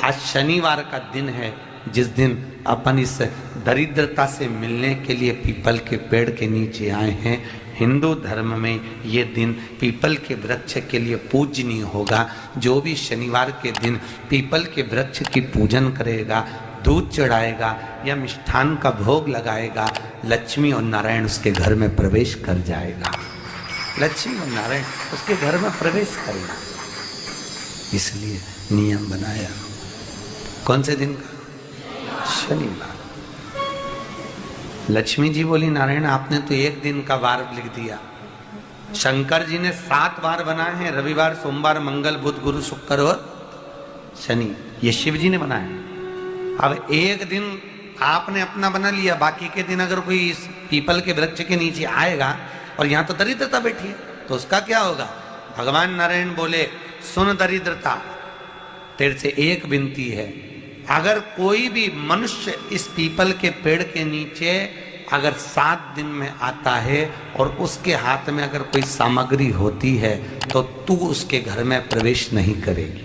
आज शनिवार का दिन है, जिस दिन अपन इस दरिद्रता से मिलने के लिए पीपल के पेड़ के नीचे आए हैं। हिंदू धर्म में ये दिन पीपल के वृक्ष के लिए पूजनीय होगा। जो भी शनिवार के दिन पीपल के वृक्ष की पूजन करेगा, दूध चढ़ाएगा या मिष्ठान का भोग लगाएगा, लक्ष्मी और नारायण उसके घर में प्रवेश कर जाएगा। लक्ष्मी और नारायण उसके घर में प्रवेश करेगा। इसलिए नियम बनाया। कौन से दिन का? शनिवार। लक्ष्मी जी बोली, नारायण आपने तो एक दिन का वार लिख दिया। शंकर जी ने 7 वार बनाए हैं, रविवार, सोमवार, मंगल, बुध, गुरु, शुक्र और शनि। ये शिव जी ने बनाया। अब एक दिन आपने अपना बना लिया, बाकी के दिन अगर कोई इस पीपल के वृक्ष के नीचे आएगा और यहाँ तो दरिद्रता बैठी है, तो उसका क्या होगा? भगवान नारायण बोले, सुन दरिद्रता, तेरे से एक विनती है, अगर कोई भी मनुष्य इस पीपल के पेड़ के नीचे अगर 7 दिन में आता है और उसके हाथ में अगर कोई सामग्री होती है तो तू उसके घर में प्रवेश नहीं करेगी।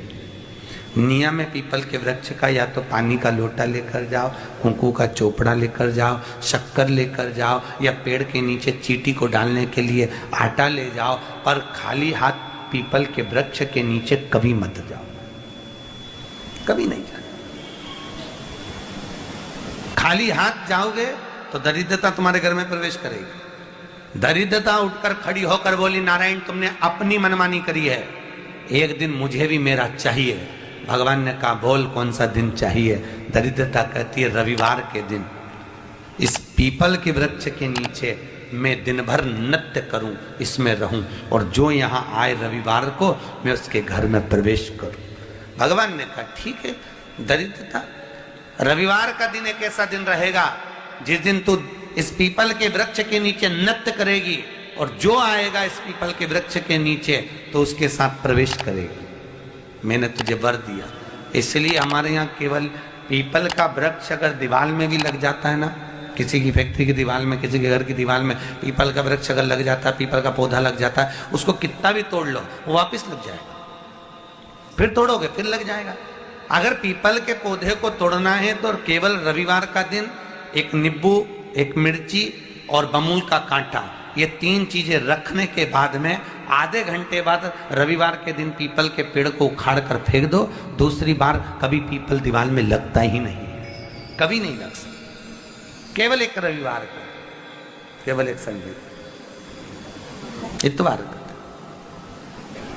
नियम है पीपल के वृक्ष का, या तो पानी का लोटा लेकर जाओ, कुंकू का चोपड़ा लेकर जाओ, शक्कर लेकर जाओ, या पेड़ के नीचे चींटी को डालने के लिए आटा ले जाओ, पर खाली हाथ पीपल के वृक्ष के नीचे कभी मत जाओ, कभी नहीं जाओ। खाली हाथ जाओगे तो दरिद्रता तुम्हारे घर में प्रवेश करेगी। दरिद्रता उठकर खड़ी होकर बोली, नारायण तुमने अपनी मनमानी करी है, एक दिन मुझे भी मेरा चाहिए। भगवान ने कहा, बोल कौन सा दिन चाहिए? दरिद्रता कहती है, रविवार के दिन इस पीपल के वृक्ष के नीचे मैं दिन भर नृत्य करूं, इसमें रहूं, और जो यहाँ आए रविवार को मैं उसके घर में प्रवेश करूं। भगवान ने कहा, ठीक है। दरिद्रता, रविवार का दिन एक ऐसा दिन रहेगा जिस दिन तू इस पीपल के वृक्ष के नीचे नृत्य करेगी, और जो आएगा इस पीपल के वृक्ष के नीचे तो उसके साथ प्रवेश करेगी। मैंने तुझे वर दिया। इसलिए हमारे यहाँ केवल पीपल का वृक्ष अगर दीवार में भी लग जाता है ना, किसी की फैक्ट्री की दीवार में, किसी के घर की दीवार में पीपल का वृक्ष अगर लग जाता है, पीपल का पौधा लग जाता है, उसको कितना भी तोड़ लो वो वापस लग जाएगा। फिर तोड़ोगे फिर लग जाएगा। अगर पीपल के पौधे को तोड़ना है तो केवल रविवार का दिन एक नींबू, एक मिर्ची और बमूल का कांटा, ये 3 चीजें रखने के बाद में आधे घंटे बाद रविवार के दिन पीपल के पेड़ को उखाड़ कर फेंक दो। दूसरी बार कभी पीपल दीवार में लगता ही नहीं, कभी नहीं लग सकता। केवल एक रविवार का, केवल एक संडे, इतवार का।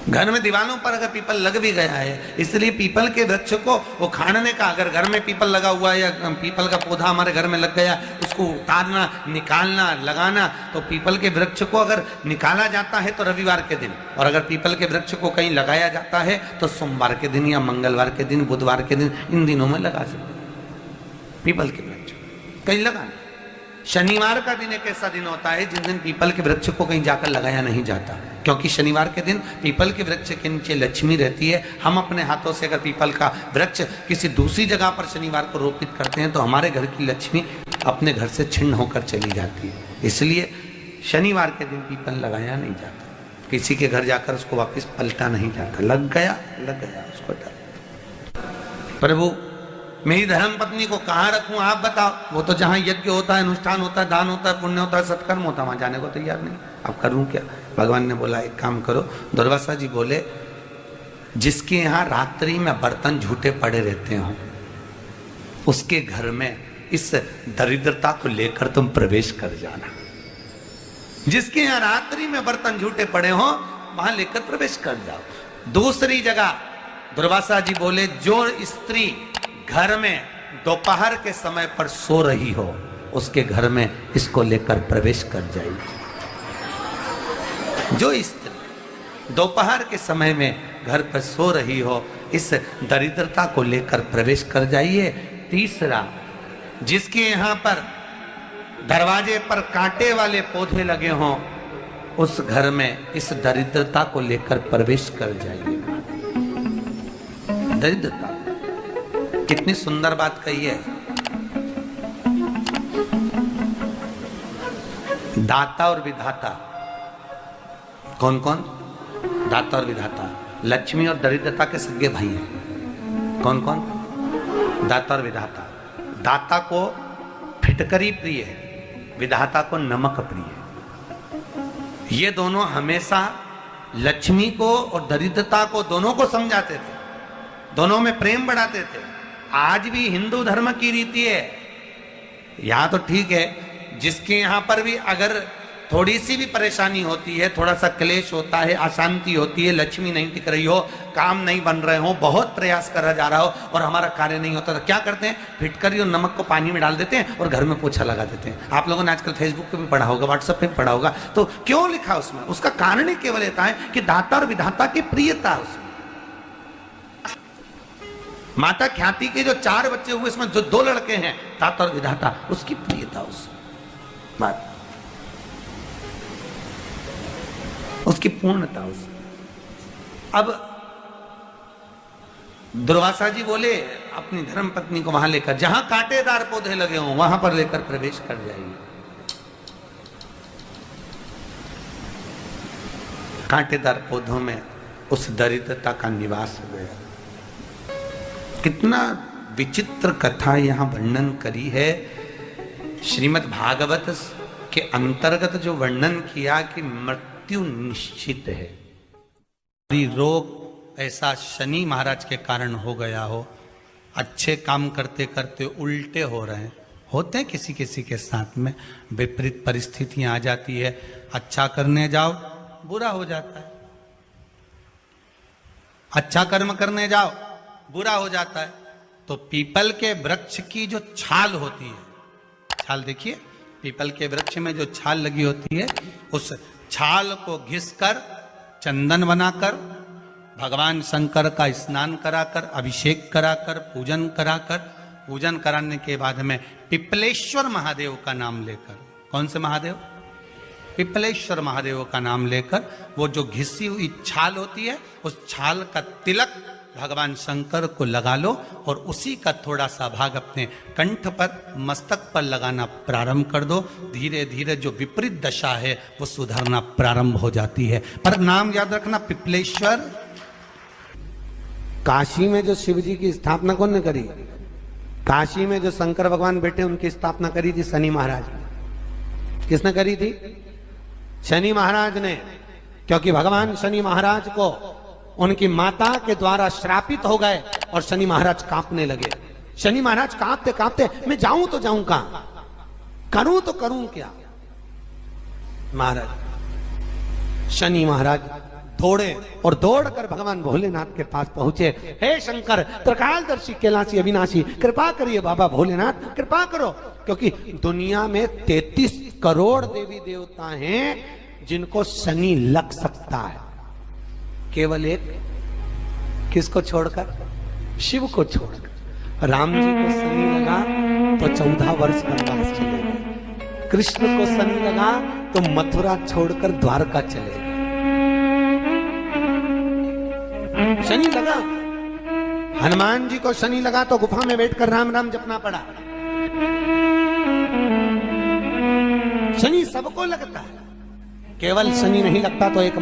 घर में दीवारों पर अगर पीपल लग भी गया है, इसलिए पीपल के वृक्ष को उखाड़ने का, अगर घर में पीपल लगा हुआ है या पीपल का पौधा हमारे घर में लग गया, उसको उतारना, निकालना, लगाना, तो पीपल के वृक्ष को अगर निकाला जाता है तो रविवार के दिन, और अगर पीपल के वृक्ष को कहीं लगाया जाता है तो सोमवार के दिन या मंगलवार के दिन, बुधवार के दिन, इन दिनों में लगा सकते पीपल के वृक्ष कहीं लगाना। शनिवार का दिन एक ऐसा दिन होता है जिस दिन पीपल के वृक्ष को कहीं जाकर लगाया नहीं जाता, क्योंकि शनिवार के दिन पीपल के वृक्ष के नीचे लक्ष्मी रहती है। हम अपने हाथों से अगर पीपल का वृक्ष किसी दूसरी जगह पर शनिवार को रोपित करते हैं तो हमारे घर की लक्ष्मी अपने घर से छिन्न होकर चली जाती है। इसलिए शनिवार के दिन पीपल लगाया नहीं जाता, किसी के घर जाकर उसको वापस पलटा नहीं जाता। लग गया उसको डर। प्रभु मेरी धर्म पत्नी को कहाँ रखूं आप बताओ? वो तो जहाँ यज्ञ होता है, अनुष्ठान होता है, दान होता है, पुण्य होता है, सत्कर्म होता है, वहां जाने को तैयार नहीं। अब करूं क्या? भगवान ने बोला, एक काम करो। दुर्वासा जी बोले, जिसके यहाँ रात्रि में बर्तन झूठे पड़े रहते हो, उसके घर में इस दरिद्रता को लेकर तुम प्रवेश कर जाना। जिसके यहाँ रात्रि में बर्तन झूठे पड़े हो, वहां लेकर प्रवेश कर जाओ। दूसरी जगह दुर्वासा जी बोले, जो स्त्री घर में दोपहर के समय पर सो रही हो, उसके घर में इसको लेकर प्रवेश कर जाएगी। जो स्त्री दोपहर के समय में घर पर सो रही हो, इस दरिद्रता को लेकर प्रवेश कर जाइए। तीसरा, जिसके यहाँ पर दरवाजे पर कांटे वाले पौधे लगे हों, उस घर में इस दरिद्रता को लेकर प्रवेश कर जाइए। दरिद्रता, कितनी सुंदर बात कही है। दाता और विधाता, कौन कौन? दाता और विधाता। लक्ष्मी और दरिद्रता के सगे भाई हैं। कौन कौन? दाता और विधाता। दाता को फिटकरी प्रिय है, विधाता को नमक प्रिय है। ये दोनों हमेशा लक्ष्मी को और दरिद्रता को दोनों को समझाते थे, दोनों में प्रेम बढ़ाते थे। आज भी हिंदू धर्म की रीति है। यहां तो ठीक है, जिसके यहां पर भी अगर थोड़ी सी भी परेशानी होती है, थोड़ा सा क्लेश होता है, अशांति होती है, लक्ष्मी नहीं टिक रही हो, काम नहीं बन रहे हो, बहुत प्रयास करा जा रहा हो और हमारा कार्य नहीं होता, तो क्या करते हैं? फिटकरी और नमक को पानी में डाल देते हैं और घर में पोछा लगा देते हैं। आप लोगों ने आजकल फेसबुक पे भी पढ़ा होगा, व्हाट्सएप पे भी पढ़ा होगा। तो क्यों लिखा उसमें? उसका कारण ही केवल इतना है कि दाता और विधाता की प्रियता उसमें। माता ख्याति के जो 4 बच्चे हुए, इसमें जो 2 लड़के हैं, दाता और विधाता, उसकी प्रियता उसमें, उसकी पूर्णता उसमें। अब दुर्वासा जी बोले अपनी धर्म पत्नी को वहां लेकर, जहां कांटेदार पौधे लगे हों वहां पर लेकर प्रवेश कर जाइए। कांटेदार पौधों में उस दरिद्रता का निवास हो गया। कितना विचित्र कथा यहां वर्णन करी है। श्रीमद् भागवत के अंतर्गत जो वर्णन किया कि मृत्यु निश्चित है, रोग ऐसा शनि महाराज के कारण हो गया हो, अच्छे काम करते करते उल्टे हो रहे हैं, होते हैं किसी किसी के साथ में, विपरीत परिस्थितियां आ जाती है। अच्छा करने जाओ बुरा हो जाता है, अच्छा कर्म करने जाओ बुरा हो जाता है। तो पीपल के वृक्ष की जो छाल होती है, छाल देखिए, पीपल के वृक्ष में जो छाल लगी होती है, उस छाल को घिसकर चंदन बनाकर भगवान शंकर का स्नान कराकर, अभिषेक कराकर, पूजन कराने के बाद में पिपलेश्वर महादेव का नाम लेकर, कौन से महादेव? पिपलेश्वर महादेव का नाम लेकर वो जो घिसी हुई छाल होती है, उस छाल का तिलक भगवान शंकर को लगा लो और उसी का थोड़ा सा भाग अपने कंठ पर, मस्तक पर लगाना प्रारंभ कर दो। धीरे धीरे जो विपरीत दशा है वो सुधरना प्रारंभ हो जाती है। पर नाम याद रखना, पिपलेश्वर। काशी में जो शिव जी की स्थापना कौन ने करी? काशी में जो शंकर भगवान बैठे उनकी स्थापना करी थी शनि महाराज ने। किसने करी थी? शनि महाराज ने। क्योंकि भगवान शनि महाराज को उनकी माता के द्वारा श्रापित हो गए और शनि महाराज कांपने लगे। शनि महाराज कांपते कांपते, मैं जाऊं तो जाऊं कहां, करूं तो करूं क्या? महाराज, शनि महाराज दौड़े और दौड़कर भगवान भोलेनाथ के पास पहुंचे। हे शंकर, त्रिकालदर्शी, कैलाशी, अविनाशी, कृपा करिए बाबा भोलेनाथ, कृपा करो। क्योंकि दुनिया में 33 करोड़ देवी देवता हैं जिनको शनि लग सकता है, केवल एक, किसको छोड़कर? शिव को छोड़कर। राम जी को शनि लगा तो 14 वर्ष वनवास चले गए। कृष्ण को शनि लगा तो मथुरा छोड़कर द्वारका चले गए। शनि लगा। हनुमान जी को शनि लगा तो गुफा में बैठकर राम राम जपना पड़ा। शनि सबको लगता है, केवल शनि नहीं लगता तो एक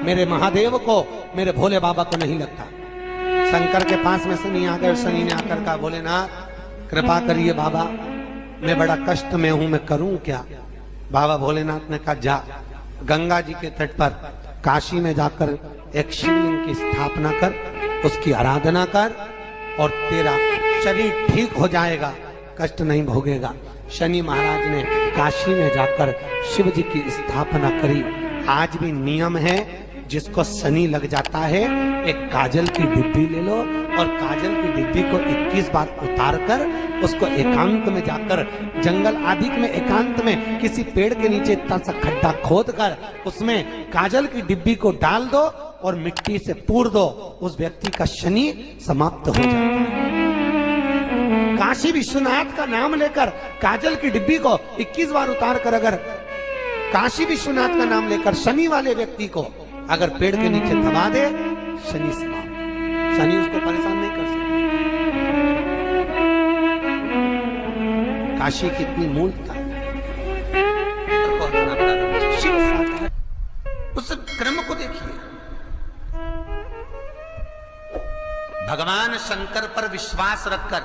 मेरे महादेव को, मेरे भोले बाबा को नहीं लगता। शंकर के पास में शनि आ गए। शनि ने आकर कहा, भोलेनाथ कृपा करिए बाबा, मैं बड़ा कष्ट में हूं, मैं करूं क्या? बाबा भोलेनाथ ने कहा, जा गंगा जी के तट पर काशी में जाकर एक शिवलिंग की स्थापना कर, उसकी आराधना कर और तेरा शरीर ठीक हो जाएगा, कष्ट नहीं भोगेगा। शनि महाराज ने काशी में जाकर शिव जी की स्थापना करी। आज भी नियम है, जिसको शनि लग जाता है एक काजल की डिब्बी ले लो और काजल की डिब्बी को 21 बार उतार कर उसको एकांत में जाकर, जंगल आदि में एकांत में किसी पेड़ के नीचे इतना सा खड्डा खोद कर उसमें काजल की डिब्बी को डाल दो और मिट्टी से पूर दो, उस व्यक्ति का शनि समाप्त हो जाता है। काशी विश्वनाथ का नाम लेकर काजल की डिब्बी को 21 बार उतार कर अगर काशी विश्वनाथ का नाम लेकर शनि वाले व्यक्ति को अगर पेड़ के नीचे दबा दे, शनि समाप्त, शनि उसको परेशान नहीं कर सकता। काशी कितनी मूलता है, उस क्रम को देखिए। भगवान शंकर पर विश्वास रखकर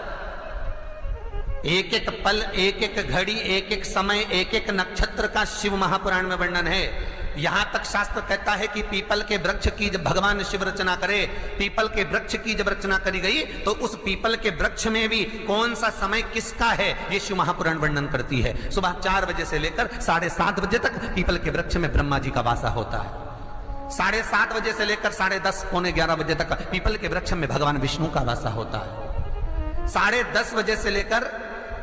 एक एक पल, एक एक घड़ी, एक एक समय, एक एक नक्षत्र का शिव महापुराण में वर्णन है। यहां तक शास्त्र कहता है कि पीपल के वृक्ष की जब भगवान शिव रचना करे, पीपल के वृक्ष की जब रचना करी गई तो उस पीपल के वृक्ष में भी कौन सा समय किसका है, ये शिव महापुराण वर्णन करती है। सुबह 4 बजे से लेकर 7:30 बजे तक पीपल के वृक्ष में ब्रह्मा जी का वासा होता है। 7:30 बजे से लेकर 10:30 पौने 11 बजे तक पीपल के वृक्ष में भगवान विष्णु का वासा होता है। 10:30 बजे से लेकर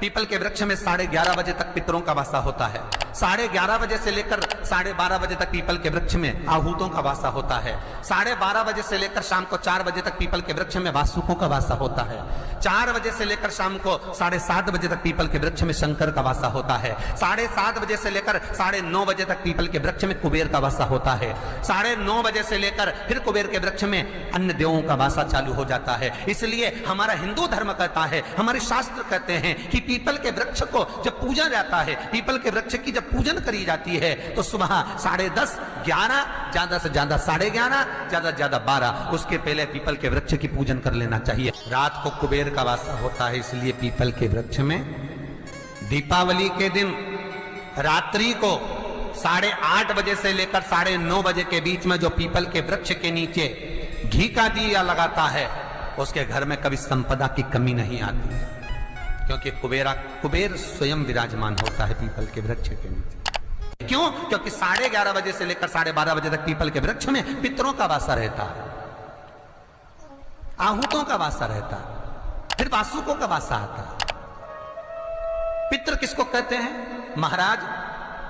पीपल के वृक्ष में 11:30 बजे तक पितरों का वासा होता है। 11:30 बजे से लेकर 12:30 बजे तक पीपल के वृक्ष में आहूतों का वासा होता है। 12:30 बजे से लेकर शाम को 4 बजे तक पीपल के वृक्ष में वासुकों का वासा होता है। 4 बजे से लेकर शाम को 7:30 बजे तक पीपल के वृक्ष में शंकर का वासा होता है। 7:30 बजे से लेकर 9:30 बजे तक पीपल के वृक्ष में कुबेर का वासा होता है। 9:30 बजे से लेकर फिर कुबेर के वृक्ष में अन्य देवों का वासा चालू हो जाता है। इसलिए हमारा हिंदू धर्म कहता है, हमारे शास्त्र कहते हैं कि पीपल के वृक्ष को जब पूजा जाता है, पीपल के वृक्ष की जब पूजन करी जाती है तो सुबह 10:30, 11, ज्यादा से ज्यादा 11:30, ज्यादा से ज्यादा 12, उसके पहले पीपल के वृक्ष की पूजन कर लेना चाहिए। रात को कुबेर का वासा होता है, इसलिए पीपल के वृक्ष में दीपावली के दिन रात्रि को 8:30 बजे से लेकर 9:30 बजे के बीच में जो पीपल के वृक्ष के नीचे घी का दिया लगाता है, उसके घर में कभी संपदा की कमी नहीं आती है, क्योंकि कुबेर स्वयं विराजमान होता है पीपल के वृक्ष के नीचे। क्यों? क्योंकि 11:30 बजे से लेकर 12:30 बजे तक पीपल के वृक्ष में पितरों का वासा रहता है, आहूतों का वासा रहता है, फिर वासुकों का वासा आता है। पितृ किसको कहते हैं? महाराज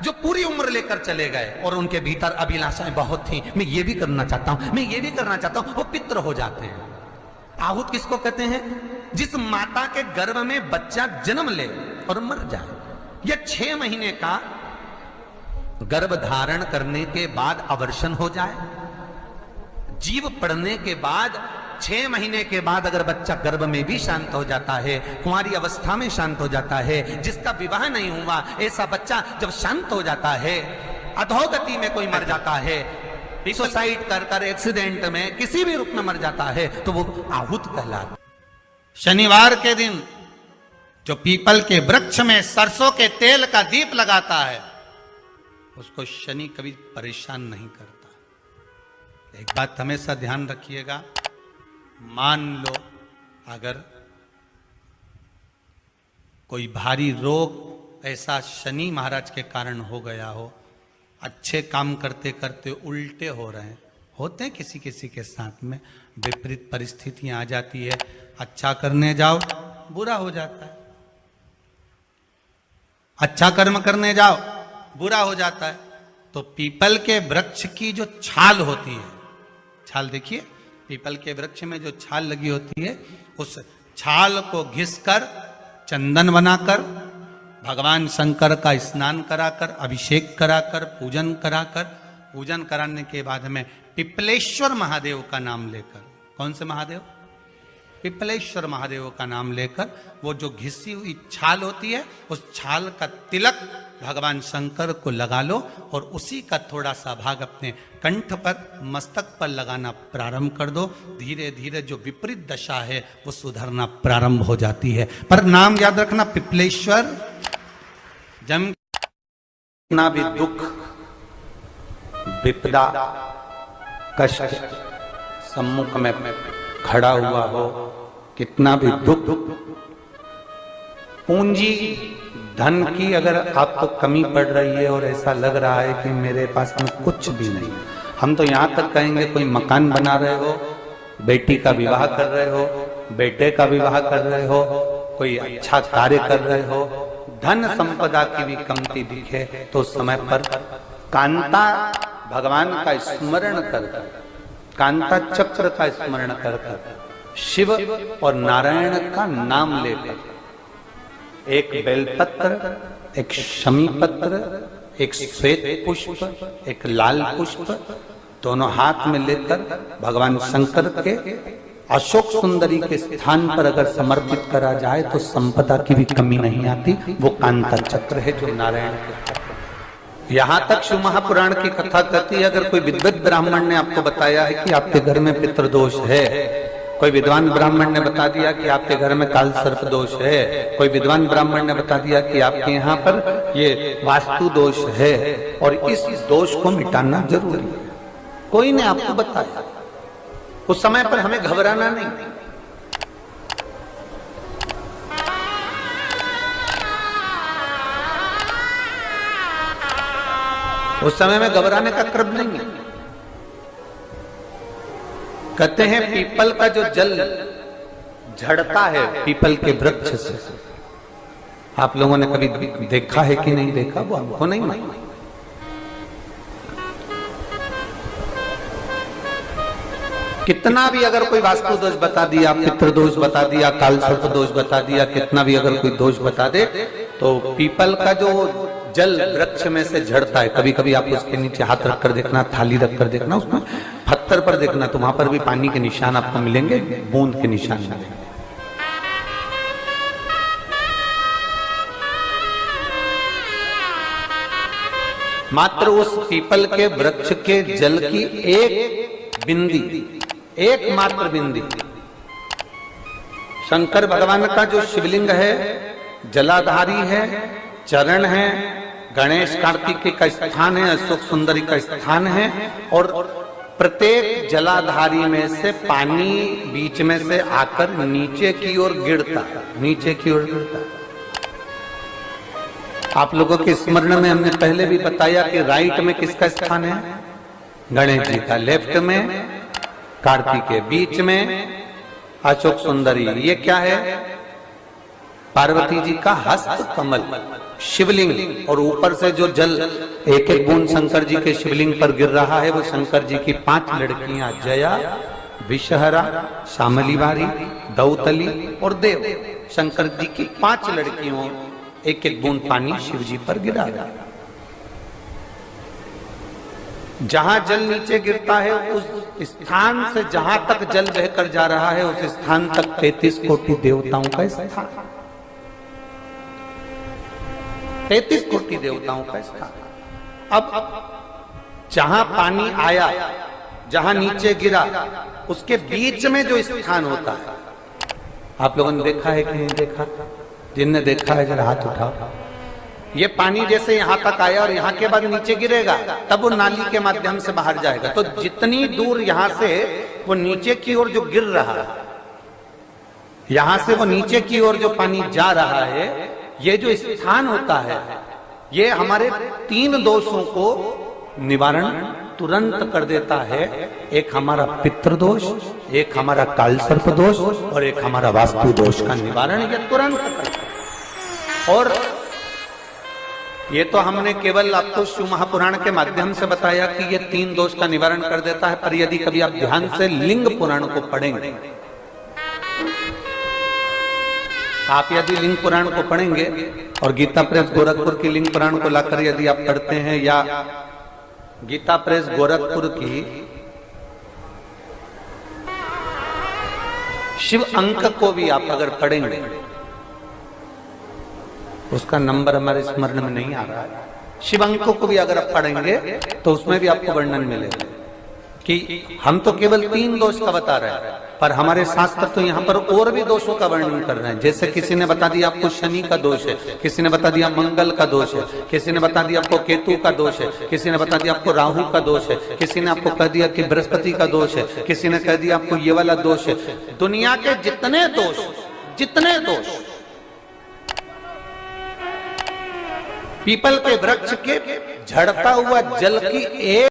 जो पूरी उम्र लेकर चले गए और उनके भीतर अभिलाषाएं बहुत थी, मैं ये भी करना चाहता हूं, मैं ये भी करना चाहता हूं, वो पितृ हो जाते हैं। आहूत किसको कहते हैं? जिस माता के गर्भ में बच्चा जन्म ले और मर जाए, या 6 महीने का गर्भ धारण करने के बाद अवर्षण हो जाए, जीव पड़ने के बाद 6 महीने के बाद अगर बच्चा गर्भ में भी शांत हो जाता है, कुंवारी अवस्था में शांत हो जाता है, जिसका विवाह नहीं हुआ ऐसा बच्चा जब शांत हो जाता है, अधोगति में कोई मर जाता है, सुसाइड कर एक्सीडेंट में किसी भी रूप में मर जाता है, तो वो आहूत कहलाता। शनिवार के दिन जो पीपल के वृक्ष में सरसों के तेल का दीप लगाता है, उसको शनि कभी परेशान नहीं करता। एक बात हमेशा ध्यान रखिएगा, मान लो अगर कोई भारी रोग ऐसा शनि महाराज के कारण हो गया हो, अच्छे काम करते करते उल्टे हो रहे हैं, होते हैं किसी किसी के साथ में, विपरीत परिस्थितियां आ जाती है, अच्छा करने जाओ बुरा हो जाता है, अच्छा कर्म करने जाओ बुरा हो जाता है। तो पीपल के वृक्ष की जो छाल होती है, छाल देखिए, पीपल के वृक्ष में जो छाल लगी होती है, उस छाल को घिसकर चंदन बनाकर भगवान शंकर का स्नान कराकर, अभिषेक कराकर, पूजन कराने के बाद में पिपलेश्वर महादेव का नाम लेकर, कौन से महादेव? पिपलेश्वर महादेव का नाम लेकर वो जो घिसी हुई छाल होती है, उस छाल का तिलक भगवान शंकर को लगा लो और उसी का थोड़ा सा भाग अपने कंठ पर, मस्तक पर लगाना प्रारंभ कर दो। धीरे धीरे जो विपरीत दशा है वो सुधरना प्रारंभ हो जाती है। पर नाम याद रखना, पिपलेश्वर। जम कितना भी दुख, विपदा, कष्ट सम्मुख में खड़ा हुआ हो, कितना भी दुख, पूंजी धन की अगर आपको कमी पड़ रही है और ऐसा लग रहा है कि मेरे पास में कुछ भी नहीं, हम तो यहां तक कहेंगे कोई मकान बना रहे हो, बेटी का विवाह कर रहे हो, बेटे का विवाह कर रहे हो, कोई अच्छा कार्य कर रहे हो, धन संपदा की भी कमती दिखे, तो समय पर कांता भगवान का स्मरण कर, कांता चक्र का स्मरण कर, शिव और नारायण का नाम लेकर, एक बेलपत्र, एक शमी पत्र, एक श्वेत पुष्प, एक लाल पुष्प, दोनों हाथ में लेकर भगवान शंकर के अशोक सुंदरी के स्थान पर अगर समर्पित करा जाए तो संपदा की भी कमी नहीं आती। वो कांता चक्र है जो नारायण के। यहां तक शिव महापुराण की कथा कहती है, अगर कोई विद्वत ब्राह्मण ने आपको बताया है कि आपके घर में पितृदोष है, कोई विद्वान ब्राह्मण ने बता दिया कि आपके घर में काल सर्प दोष है, कोई विद्वान ब्राह्मण ने बता दिया कि आपके यहाँ पर ये वास्तु दोष है, और इस दोष को मिटाना जरूरी है। कोई ने आपको बताया, उस समय पर हमें घबराना नहीं। उस समय में घबराने का क्रम नहीं है। कहते हैं पीपल का जो जल झड़ता है पीपल के वृक्ष से, आप लोगों ने कभी देखा है कि नहीं देखा, वो हमको नहीं मालूम। कितना भी अगर कोई वास्तु दोष बता दिया, पितृ दोष बता दिया, काल सर्प दोष बता दिया, कितना भी अगर कोई दोष बता दे, तो पीपल का जो जल वृक्ष में से झड़ता है, कभी कभी आप उसके नीचे हाथ रखकर देखना, थाली रखकर देखना, उसमें पत्थर पर देखना, तो वहां पर भी पानी के निशान आपको मिलेंगे, बूंद के निशान मिलेंगे। मात्र उस पीपल के वृक्ष के जल की एक बिंदी, एकमात्र बिंदी, शंकर भगवान का जो शिवलिंग है, जलाधारी है, चरण है, गणेश कार्तिकेय का स्थान है, अशोक सुंदरी का स्थान है, और प्रत्येक जलाधारी में से पानी बीच में से आकर नीचे की ओर गिरता है, नीचे की ओर गिरता है। आप लोगों के स्मरण में हमने पहले भी बताया कि राइट में किसका स्थान है, गणेश जी का, लेफ्ट में कार्तिकेय, बीच में अशोक सुंदरी, ये क्या है, पार्वती जी का हस्त कमल शिवलिंग, और ऊपर से जो जल एक एक बूंद शंकर जी के शिवलिंग पर गिर रहा है, वो शंकर जी की 5 लड़कियां जया, विषहरा, शामली बारी, दौतली और देव, शंकर जी की 5 लड़कियों एक एक बूंद पानी शिव जी पर गिरा रहा है। जहां जल नीचे गिरता है उस स्थान से जहां तक जल बहकर जा रहा है, उस स्थान तक 33 कोटि देवताओं का स्थान, 33 कोटि देवताओं का स्थान। अब जहां पानी आया, जहां नीचे गिरा, उसके बीच में जो स्थान होता है, आप लोगों ने देखा है कि नहीं देखा? जिनने देखा है जरा हाथ उठाओ। ये पानी जैसे यहां तक आया और यहां के बाद नीचे गिरेगा, तब वो नाली के माध्यम से बाहर जाएगा। तो जितनी दूर यहां से वो नीचे की ओर जो गिर रहा है, यहां से वो नीचे की ओर जो पानी जा रहा है, ये जो स्थान होता है, ये हमारे 3 दोषों को निवारण तुरंत कर देता है। एक हमारा पितृदोष, एक हमारा काल सर्प दोष, और एक हमारा वास्तु दोष का निवारण ये तुरंत करता है। और ये तो हमने केवल आपको शिव महापुराण के माध्यम से बताया कि ये 3 दोष का निवारण कर देता है, पर यदि कभी आप ध्यान से लिंग पुराण को पढ़ेंगे, आप यदि लिंग पुराण को पढ़ेंगे और गीता प्रेस गोरखपुर की लिंग पुराण को लाकर यदि आप पढ़ते हैं, या गीता प्रेस गोरखपुर की शिव अंक को भी आप अगर पढ़ेंगे, उसका नंबर हमारे स्मरण में नहीं आ रहा है, शिव अंक को भी अगर आप पढ़ेंगे तो उसमें भी आपको वर्णन मिलेगा कि हम तो केवल 3 दोष का बता रहे हैं, पर हमारे शास्त्र तो यहाँ पर और भी दोषों का वर्णन कर रहे हैं। जैसे किसी ने बता दिया आपको शनि का दोष है, किसी ने बता दिया मंगल का दोष है, किसी ने बता दिया आपको केतु का दोष है, किसी ने बता दिया आपको राहु का दोष है, किसी ने आपको कह दिया कि बृहस्पति का दोष है, किसी ने कह दिया आपको ये वाला दोष है। दुनिया के जितने दोष पीपल के वृक्ष के झड़ता हुआ जल की एक